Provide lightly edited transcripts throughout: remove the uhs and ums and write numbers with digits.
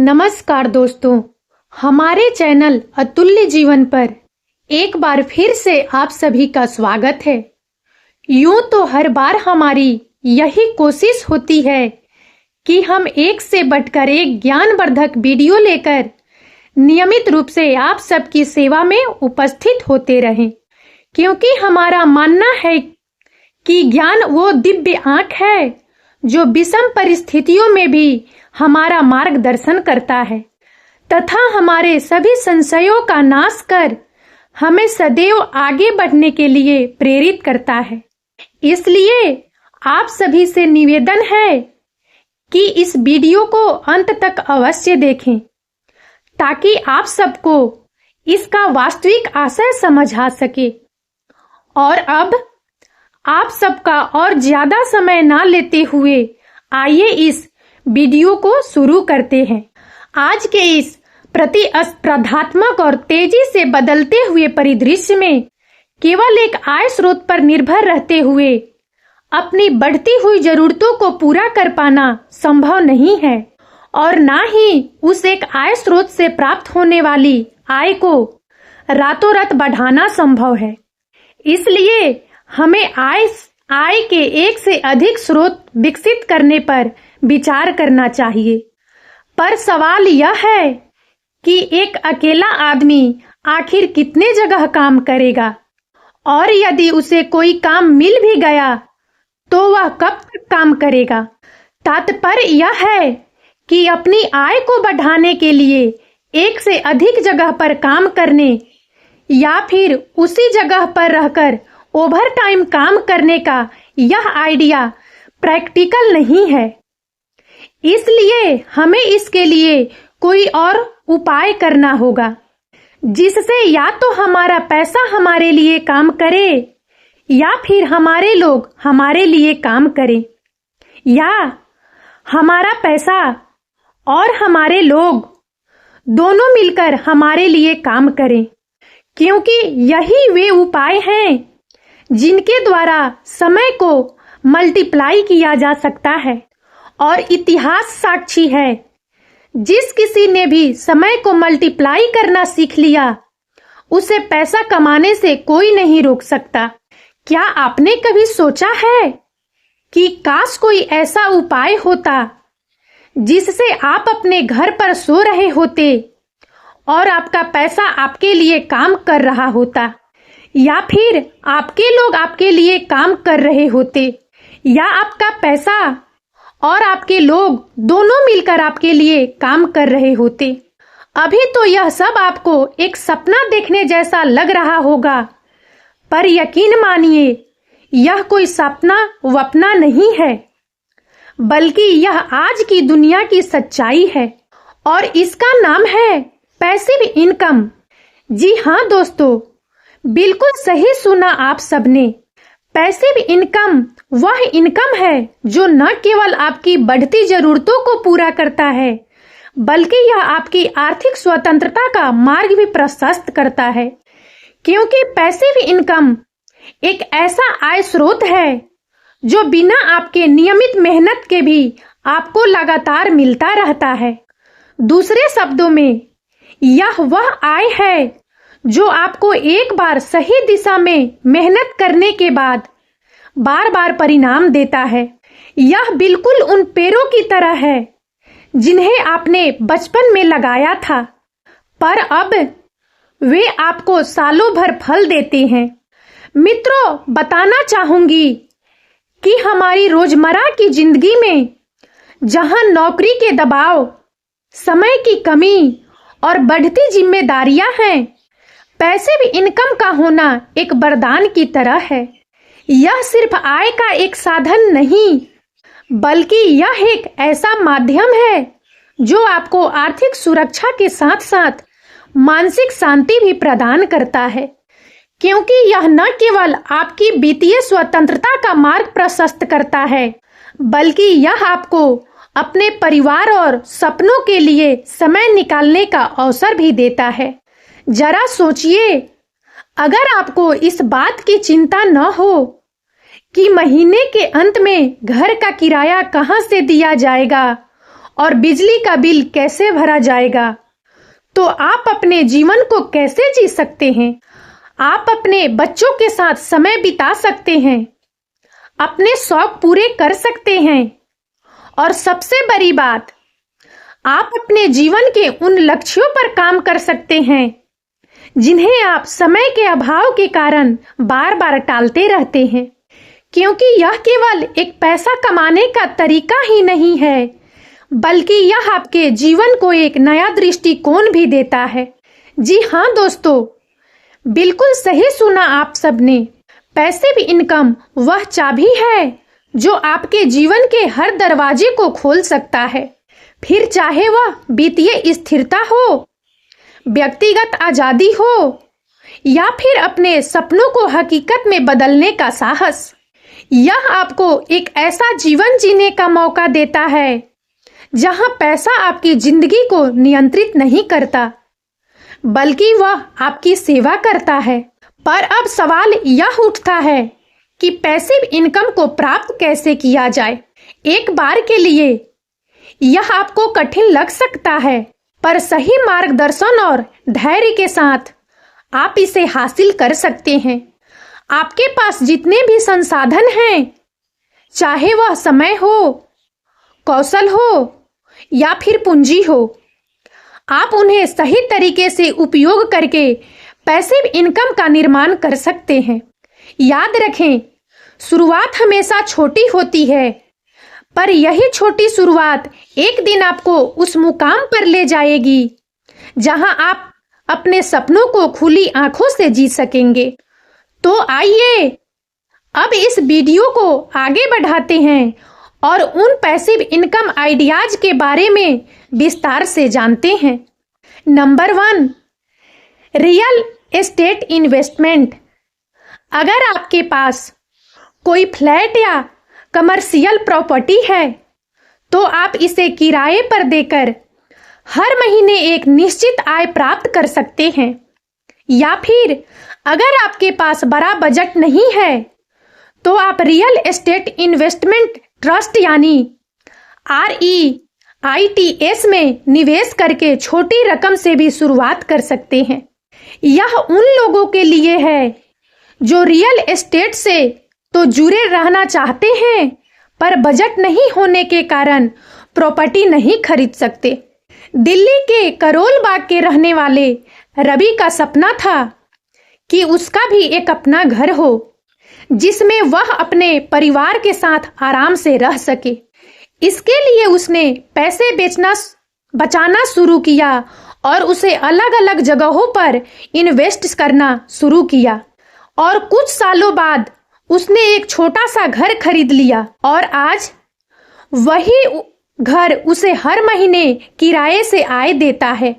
नमस्कार दोस्तों, हमारे चैनल अतुल्य जीवन पर एक बार फिर से आप सभी का स्वागत है। यूं तो हर बार हमारी यही कोशिश होती है कि हम एक से बढ़कर एक ज्ञानवर्धक वीडियो लेकर नियमित रूप से आप सबकी सेवा में उपस्थित होते रहें, क्योंकि हमारा मानना है कि ज्ञान वो दिव्य आंख है जो विषम परिस्थितियों में भी हमारा मार्गदर्शन करता है तथा हमारे सभी संशयों का नाश कर हमें सदैव आगे बढ़ने के लिए प्रेरित करता है। इसलिए आप सभी से निवेदन है कि इस वीडियो को अंत तक अवश्य देखें ताकि आप सबको इसका वास्तविक आशय समझ आ सके। और अब आप सबका और ज्यादा समय ना लेते हुए आइए इस वीडियो को शुरू करते हैं। आज के इस प्रतिस्पर्धात्मक और तेजी से बदलते हुए परिदृश्य में केवल एक आय स्रोत पर निर्भर रहते हुए अपनी बढ़ती हुई जरूरतों को पूरा कर पाना संभव नहीं है और ना ही उस एक आय स्रोत से प्राप्त होने वाली आय को रातों रात बढ़ाना संभव है। इसलिए हमें आय के एक से अधिक स्रोत विकसित करने पर विचार करना चाहिए। पर सवाल यह है कि एक अकेला आदमी आखिर कितने जगह काम करेगा और यदि उसे कोई काम मिल भी गया तो वह कब तक काम करेगा। तात्पर्य यह है कि अपनी आय को बढ़ाने के लिए एक से अधिक जगह पर काम करने या फिर उसी जगह पर रहकर ओवर टाइम काम करने का यह आइडिया प्रैक्टिकल नहीं है। इसलिए हमें इसके लिए कोई और उपाय करना होगा जिससे या तो हमारा पैसा हमारे लिए काम करे या फिर हमारे लोग हमारे लिए काम करें, या हमारा पैसा और हमारे लोग दोनों मिलकर हमारे लिए काम करें, क्योंकि यही वे उपाय हैं जिनके द्वारा समय को मल्टीप्लाई किया जा सकता है। और इतिहास साक्षी है, जिस किसी ने भी समय को मल्टीप्लाई करना सीख लिया उसे पैसा कमाने से कोई नहीं रोक सकता। क्या आपने कभी सोचा है कि काश कोई ऐसा उपाय होता जिससे आप अपने घर पर सो रहे होते और आपका पैसा आपके लिए काम कर रहा होता, या फिर आपके लोग आपके लिए काम कर रहे होते, या आपका पैसा और आपके लोग दोनों मिलकर आपके लिए काम कर रहे होते। अभी तो यह सब आपको एक सपना देखने जैसा लग रहा होगा, पर यकीन मानिए यह कोई सपना वपना नहीं है, बल्कि यह आज की दुनिया की सच्चाई है और इसका नाम है पैसिव इनकम। जी हाँ दोस्तों, बिल्कुल सही सुना आप सबने। पैसिव इनकम वह इनकम है जो न केवल आपकी बढ़ती जरूरतों को पूरा करता है, बल्कि यह आपकी आर्थिक स्वतंत्रता का मार्ग भी प्रशस्त करता है, क्योंकि पैसिव इनकम एक ऐसा आय स्रोत है जो बिना आपके नियमित मेहनत के भी आपको लगातार मिलता रहता है। दूसरे शब्दों में, यह वह आय है जो आपको एक बार सही दिशा में मेहनत करने के बाद बार बार परिणाम देता है। यह बिल्कुल उन पेड़ों की तरह है जिन्हें आपने बचपन में लगाया था, पर अब वे आपको सालों भर फल देते हैं। मित्रों, बताना चाहूंगी कि हमारी रोजमर्रा की जिंदगी में जहां नौकरी के दबाव, समय की कमी और बढ़ती जिम्मेदारियां हैं, पैसिव इनकम का होना एक वरदान की तरह है। यह सिर्फ आय का एक साधन नहीं, बल्कि यह एक ऐसा माध्यम है जो आपको आर्थिक सुरक्षा के साथ साथ मानसिक शांति भी प्रदान करता है, क्योंकि यह न केवल आपकी वित्तीय स्वतंत्रता का मार्ग प्रशस्त करता है, बल्कि यह आपको अपने परिवार और सपनों के लिए समय निकालने का अवसर भी देता है। जरा सोचिए, अगर आपको इस बात की चिंता न हो कि महीने के अंत में घर का किराया कहां से दिया जाएगा और बिजली का बिल कैसे भरा जाएगा, तो आप अपने जीवन को कैसे जी सकते हैं? आप अपने बच्चों के साथ समय बिता सकते हैं, अपने शौक पूरे कर सकते हैं और सबसे बड़ी बात, आप अपने जीवन के उन लक्ष्यों पर काम कर सकते हैं जिन्हें आप समय के अभाव के कारण बार बार टालते रहते हैं, क्योंकि यह केवल एक पैसा कमाने का तरीका ही नहीं है, बल्कि यह आपके जीवन को एक नया दृष्टिकोण भी देता है। जी हाँ दोस्तों, बिल्कुल सही सुना आप सबने। पैसिव इनकम वह चाबी है जो आपके जीवन के हर दरवाजे को खोल सकता है, फिर चाहे वह वित्तीय स्थिरता हो, व्यक्तिगत आजादी हो या फिर अपने सपनों को हकीकत में बदलने का साहस। यह आपको एक ऐसा जीवन जीने का मौका देता है जहां पैसा आपकी जिंदगी को नियंत्रित नहीं करता, बल्कि वह आपकी सेवा करता है। पर अब सवाल यह उठता है कि पैसिव इनकम को प्राप्त कैसे किया जाए। एक बार के लिए यह आपको कठिन लग सकता है, पर सही मार्गदर्शन और धैर्य के साथ आप इसे हासिल कर सकते हैं। आपके पास जितने भी संसाधन हैं, चाहे वह समय हो, कौशल हो या फिर पूंजी हो, आप उन्हें सही तरीके से उपयोग करके पैसिव इनकम का निर्माण कर सकते हैं। याद रखें, शुरुआत हमेशा छोटी होती है, पर यही छोटी शुरुआत एक दिन आपको उस मुकाम पर ले जाएगी जहां आप अपने सपनों को खुली आंखों से जी सकेंगे। तो आइए अब इस वीडियो को आगे बढ़ाते हैं और उन पैसिव इनकम आइडियाज के बारे में विस्तार से जानते हैं। Number 1, real estate investment. अगर आपके पास कोई फ्लैट या कमर्शियल प्रॉपर्टी है, तो आप इसे किराए पर देकर हर महीने एक निश्चित आय प्राप्त कर सकते हैं। या फिर अगर आपके पास बड़ा बजट नहीं है, तो आप रियल एस्टेट इन्वेस्टमेंट ट्रस्ट यानी REITs में निवेश करके छोटी रकम से भी शुरुआत कर सकते हैं। यह उन लोगों के लिए है जो रियल एस्टेट से तो जुड़े रहना चाहते हैं, पर बजट नहीं होने के कारण प्रॉपर्टी नहीं खरीद सकते। दिल्ली के करोल बाग के रहने वाले रवि का सपना था कि उसका भी एक अपना घर हो, जिसमें वह अपने परिवार के साथ आराम से रह सके। इसके लिए उसने पैसे बचाना शुरू किया और उसे अलग अलग जगहों पर इन्वेस्ट करना शुरू किया, और कुछ सालों बाद उसने एक छोटा सा घर खरीद लिया और आज वही घर उसे हर महीने किराए से आय देता है।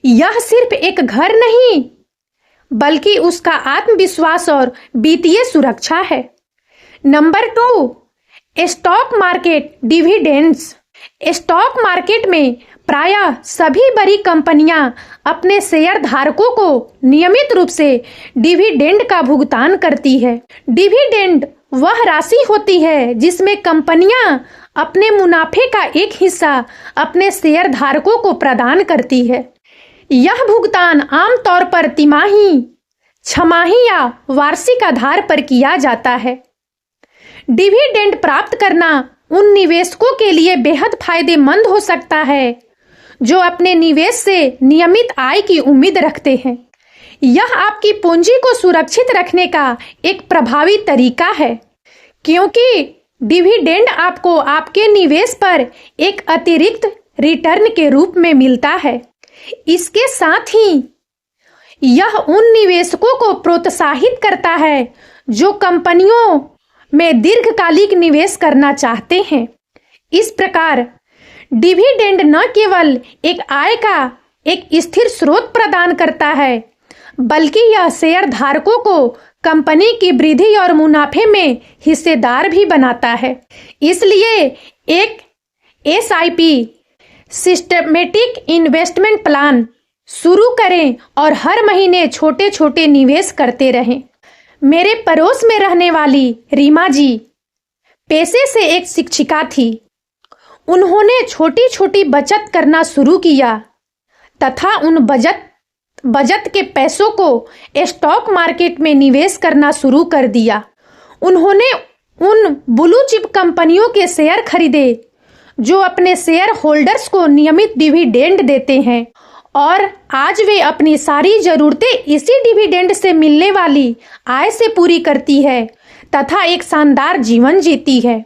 यह सिर्फ एक घर नहीं, बल्कि उसका आत्मविश्वास और वित्तीय सुरक्षा है। Number 2, stock market dividends. Stock market में प्रायः सभी बड़ी कंपनियां अपने शेयर धारकों को नियमित रूप से डिविडेंड का भुगतान करती है। डिविडेंड वह राशि होती है जिसमें कंपनियां अपने मुनाफे का एक हिस्सा अपने शेयर धारकों को प्रदान करती है। यह भुगतान आमतौर पर तिमाही, छमाही या वार्षिक आधार पर किया जाता है। डिविडेंड प्राप्त करना उन निवेशकों के लिए बेहद फायदेमंद हो सकता है जो अपने निवेश से नियमित आय की उम्मीद रखते हैं। यह आपकी पूंजी को सुरक्षित रखने का एक प्रभावी तरीका है, क्योंकि डिविडेंड आपको आपके निवेश पर एक अतिरिक्त रिटर्न के रूप में मिलता है। इसके साथ ही यह उन निवेशकों को प्रोत्साहित करता है जो कंपनियों में दीर्घकालिक निवेश करना चाहते हैं। इस प्रकार डिविडेंड न केवल एक आय का एक स्थिर स्रोत प्रदान करता है, बल्कि यह शेयर धारकों को कंपनी की वृद्धि और मुनाफे में हिस्सेदार भी बनाता है। इसलिए एक SIP सिस्टमेटिक इन्वेस्टमेंट प्लान शुरू करें और हर महीने छोटे छोटे निवेश करते रहें। मेरे पड़ोस में रहने वाली रीमा जी पेशे से एक शिक्षिका थी। उन्होंने छोटी छोटी बचत करना शुरू किया तथा उन बचत के पैसों को स्टॉक मार्केट में निवेश करना शुरू कर दिया। उन्होंने उन ब्लू चिप कंपनियों के शेयर खरीदे जो अपने शेयर होल्डर्स को नियमित डिविडेंड देते हैं और आज वे अपनी सारी जरूरतें इसी डिविडेंड से मिलने वाली आय से पूरी करती है तथा एक शानदार जीवन जीती है।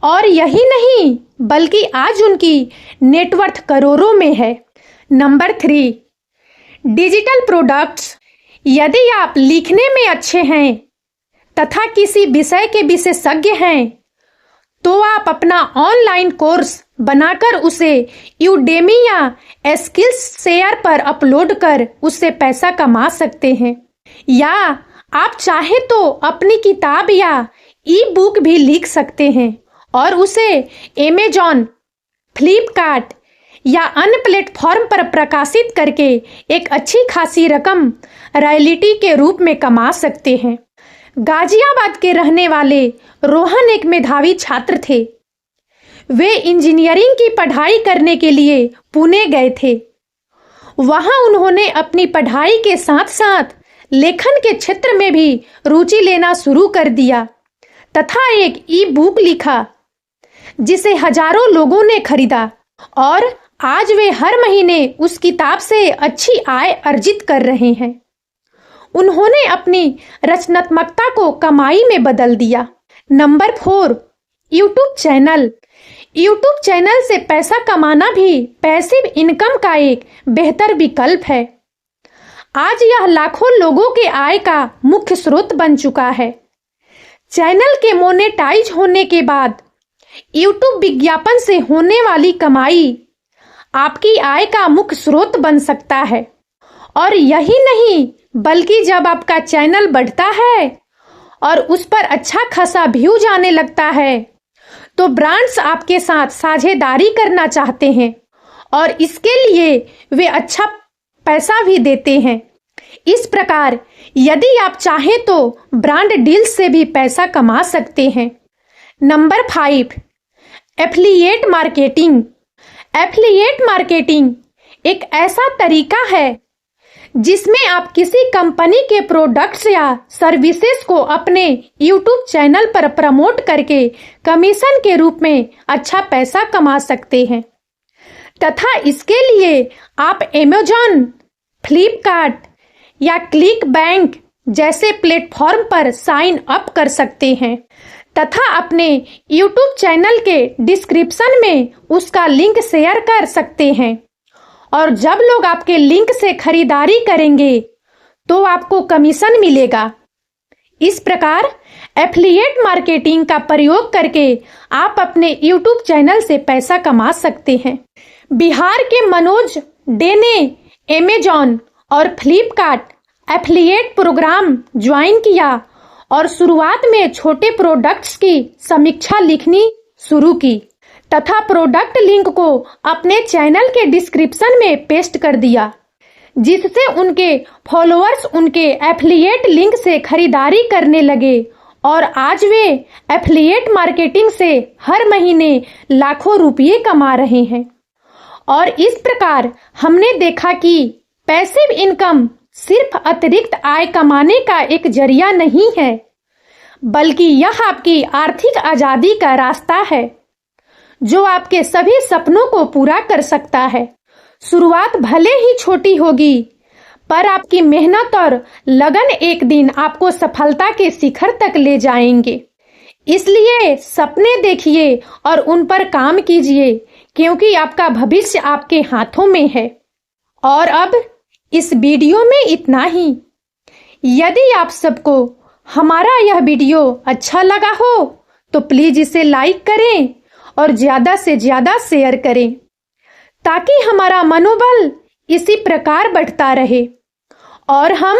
और यही नहीं बल्कि आज उनकी नेटवर्थ करोड़ों में है। Number 3, digital products. यदि आप लिखने में अच्छे हैं तथा किसी विषय के विशेषज्ञ हैं तो आप अपना ऑनलाइन कोर्स बनाकर उसे यूडेमी या स्किल्स शेयर पर अपलोड कर उससे पैसा कमा सकते हैं। या आप चाहे तो अपनी किताब या ई बुक भी लिख सकते हैं और उसे अमेज़न, फ्लिपकार्ट या अन्य प्लेटफॉर्म पर प्रकाशित करके एक अच्छी खासी रकम रॉयल्टी के रूप में कमा सकते हैं। गाजियाबाद के रहने वाले रोहन एक मेधावी छात्र थे। वे इंजीनियरिंग की पढ़ाई करने के लिए पुणे गए थे। वहां उन्होंने अपनी पढ़ाई के साथ साथ लेखन के क्षेत्र में भी रुचि लेना शुरू कर दिया तथा एक ई बुक लिखा जिसे हजारों लोगों ने खरीदा और आज वे हर महीने उस किताब से अच्छी आय अर्जित कर रहे हैं। उन्होंने अपनी रचनात्मकता को कमाई में बदल दिया। Number 4, YouTube channel. YouTube channel से पैसा कमाना भी पैसिव इनकम का एक बेहतर विकल्प है। आज यह लाखों लोगों के आय का मुख्य स्रोत बन चुका है। चैनल के मोनेटाइज होने के बाद यूट्यूब विज्ञापन से होने वाली कमाई आपकी आय का मुख्य स्रोत बन सकता है। और यही नहीं बल्कि जब आपका चैनल बढ़ता है और उस पर अच्छा खासा व्यूज आने लगता है तो ब्रांड्स आपके साथ साझेदारी करना चाहते हैं और इसके लिए वे अच्छा पैसा भी देते हैं। इस प्रकार यदि आप चाहें तो ब्रांड डील से भी पैसा कमा सकते हैं। Number 5, affiliate marketing. Affiliate marketing एक ऐसा तरीका है जिसमें आप किसी कंपनी के प्रोडक्ट्स या सर्विसेज को अपने यूट्यूब चैनल पर प्रमोट करके कमीशन के रूप में अच्छा पैसा कमा सकते हैं तथा इसके लिए आप अमेज़न, फ्लिपकार्ट या क्लिक बैंक जैसे प्लेटफॉर्म पर साइन अप कर सकते हैं तथा अपने यूट्यूब चैनल के डिस्क्रिप्शन में उसका लिंक शेयर कर सकते हैं और जब लोग आपके लिंक से खरीदारी करेंगे तो आपको कमीशन मिलेगा। इस प्रकार एफिलिएट मार्केटिंग का प्रयोग करके आप अपने यूट्यूब चैनल से पैसा कमा सकते हैं। बिहार के मनोज डे ने अमेज़न और फ्लिपकार्ट एफिलिएट प्रोग्राम ज्वाइन किया और शुरुआत में छोटे प्रोडक्ट्स की समीक्षा लिखनी शुरू की तथा प्रोडक्ट लिंक को अपने चैनल के डिस्क्रिप्शन में पेस्ट कर दिया जिससे उनके फॉलोअर्स उनके एफिलिएट लिंक से खरीदारी करने लगे और आज वे एफिलिएट मार्केटिंग से हर महीने लाखों रुपये कमा रहे हैं। और इस प्रकार हमने देखा कि पैसिव इनकम सिर्फ अतिरिक्त आय कमाने का एक जरिया नहीं है बल्कि यह आपकी आर्थिक आजादी का रास्ता है जो आपके सभी सपनों को पूरा कर सकता है। शुरुआत भले ही छोटी होगी पर आपकी मेहनत और लगन एक दिन आपको सफलता के शिखर तक ले जाएंगे। इसलिए सपने देखिए और उन पर काम कीजिए क्योंकि आपका भविष्य आपके हाथों में है। और अब इस वीडियो में इतना ही। यदि आप सबको हमारा यह वीडियो अच्छा लगा हो तो प्लीज इसे लाइक करें और ज्यादा से ज्यादा शेयर करें ताकि हमारा मनोबल इसी प्रकार बढ़ता रहे और हम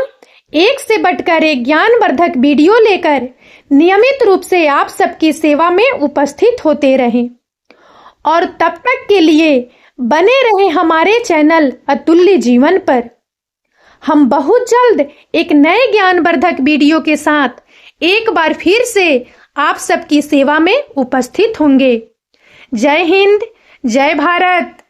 एक से बढ़कर एक ज्ञानवर्धक वीडियो लेकर नियमित रूप से आप सबकी सेवा में उपस्थित होते रहें। और तब तक के लिए बने रहे हमारे चैनल अतुल्य जीवन पर। हम बहुत जल्द एक नए ज्ञानवर्धक वीडियो के साथ एक बार फिर से आप सबकी सेवा में उपस्थित होंगे। जय हिंद, जय भारत।